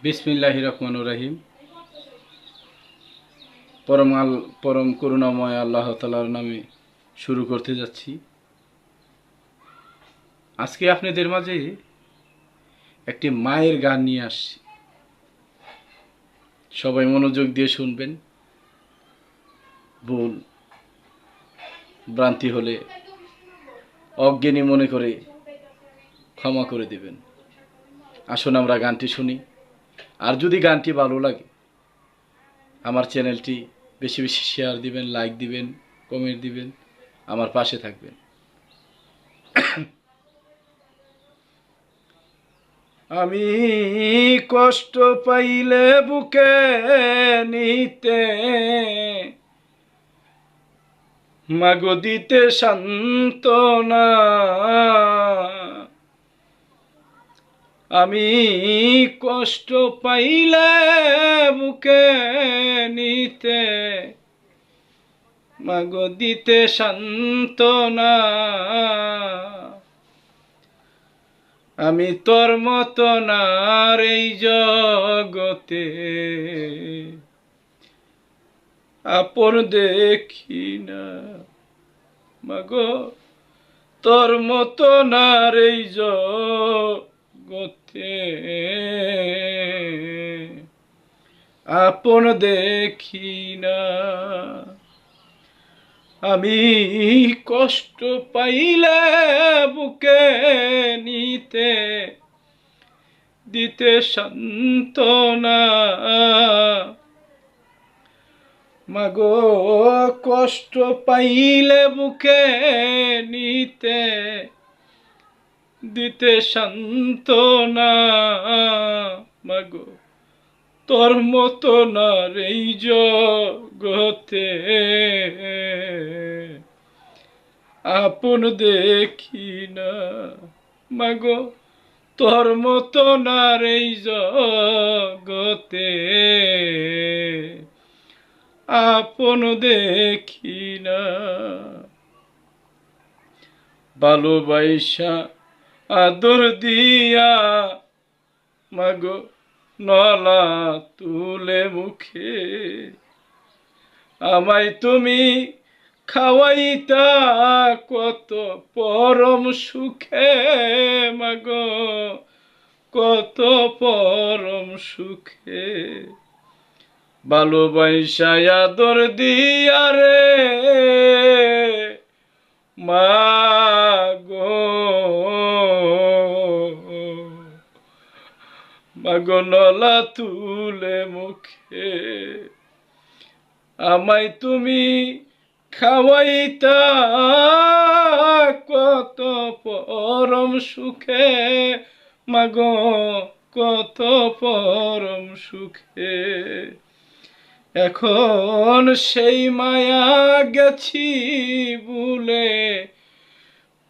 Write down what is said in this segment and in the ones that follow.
বিসমিল্লাহির রহমানির রহিম। পরম করুণাময় আল্লাহ তাআলার নামে শুরু করতে যাচ্ছি। আজকে আপনাদের মাঝে একটি মায়ের গান নিয়ে আসছি। সবাই মনোযোগ দিয়ে শুনবেন। ভুল ভ্রান্তি হলে অজ্ঞানী মনে করে ক্ষমা করে দেবেন। আসুন আমরা গানটি শুনি। আর যদি গানটি ভালো লাগে আমার চ্যানেলটি বেশি বেশি শেয়ার দিবেন, লাইক দিবেন, কমেন্ট দিবেন, আমার পাশে থাকবেন। আমি কষ্ট পাইলে বুকে নিতে মাগো দিতে সান্ত্বনা, আমি কষ্ট পাইলে বুকে নিতে মাগো দিতে সান্ত্বনা, আমি তোর মতো নার এই জগতে আপন দেখি না, মাগো তোর মতো নার এই জগতে আপন দেখি না। আমি কষ্ট পাইলে বুকে নিতে দিতে সান্ত্বনা, মাগো কষ্ট পাইলে বুকে নিতে দিতে সান্ত্বনা, মাগো তোর মতো না এই জগতে আপন দেখি না, মাগো তোর মতো না এই জগতে আপন দেখি না। ভালোবাসা আদর দিয়া মাগো নলা তুলে মুখে আমায় তুমি খাওয়াইতা কত পরম সুখে, মাগো কত পরম সুখে। ভালোবাসা আদর দিয়া রে মাগো, মাগো নলা তুলে মুখে আমায় তুমি খাওয়াইতা কত পরম সুখে, মাগো কত পরম সুখে। এখন সেই মায়া গেছি ভুলে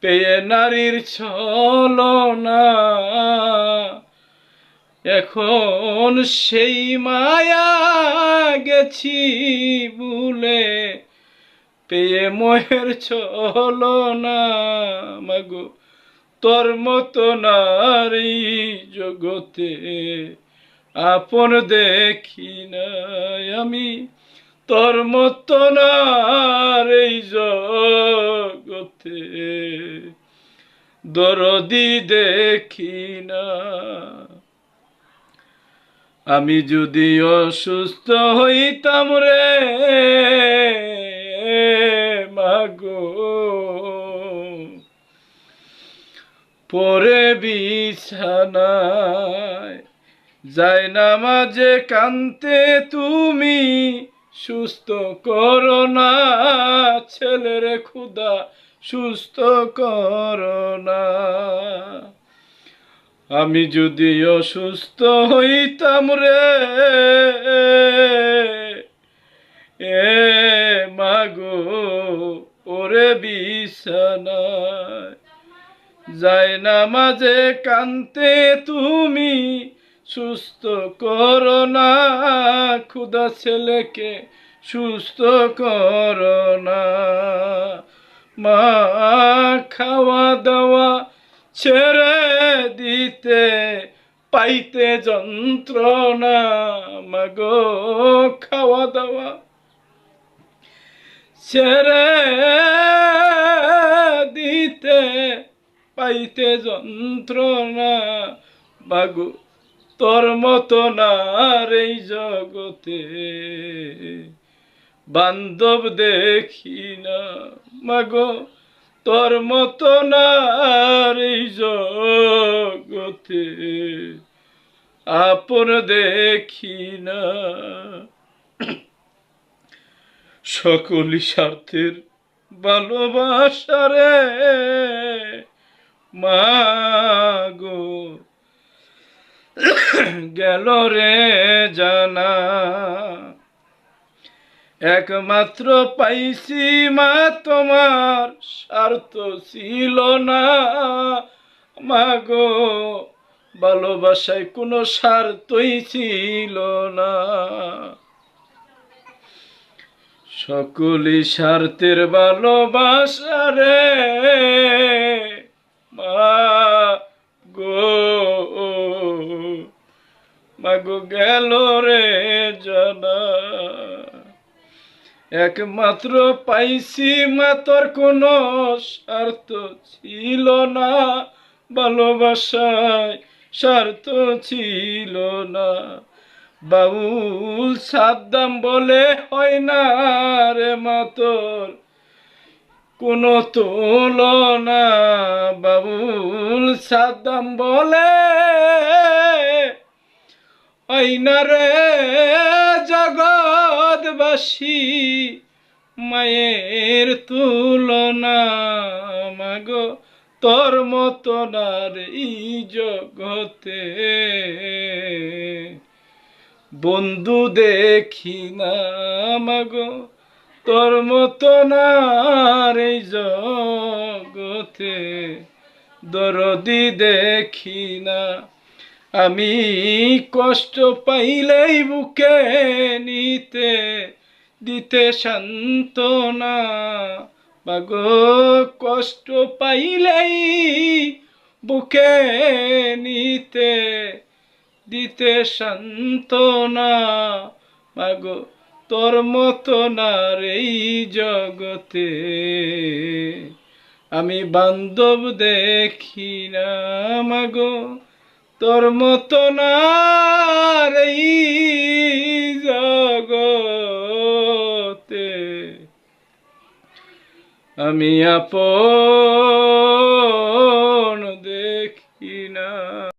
পেয়ে নারীর ছলনা, এখন সেই মায়া গেছি ভুলে পেয়ে মোহের ছলনা, মাগো তোর মতো নারী জগতে আপন দেখি না, আমি তোর মতো নারী জগতে দরদি দেখি না। আমি যদি অসুস্থ হইতাম রে মাগো পরে বিছানায় যায় না মাঝে কান্তে তুমি সুস্থ করো না, ছেলেরে খুদা সুস্থ করো না। আমি যদি অসুস্থ হইতাম রে এ মাগো ওরে বিছানায় যায় না মাঝে কান্তে তুমি সুস্থ করো না, খুদা ছেলেকে সুস্থ করো না। মা খাওয়া দাওয়া ছেড়ে দিতে পাইতে যন্ত্রণা মাগো খাওয়া দাওয়া ছেড়ে দিতে পাইতে যন্ত্রণা মাগো তোর মতো না এই জগতে বান্ধব দেখি না মাগো তোর মতো না এই জগতে আপন দেখি না সকলি স্বার্থের ভালোবাসারে মাগো গেল রে জানা একমাত্র পাইছি মা তোমার স্বার্থ ছিল না মাগো ভালোবাসায় কোনো স্বার্থই ছিল না সকলি স্বার্থের ভালোবাসা রে মাগো গেল রে জানা একমাত্র পাইছি মা তোর কোনো স্বার্থ ছিল না ভালোবাসায় স্বার্থ ছিল না বাউল সাদ্দাম বলে হয় না রে মা তোর কোনো তুলনা বাউল সাদ্দাম বলে হয় না রে জগৎবাসী মায়ের তুলনা মাগো তোর মতো না রে জগতে বন্ধু দেখি না মাগো তোর মতো না রে জগতে দরদি দেখি না আমি কষ্ট পাইলেই বুকে নিতে দিতে সান্ত্বনা মাগো কষ্ট পাইলেই বুকে নিতে দিতে সান্ত্বনা মাগো তোর মতো না এই জগতে আমি বান্ধব দেখি না মাগো তোর মতো না এই জগতে আমি আপন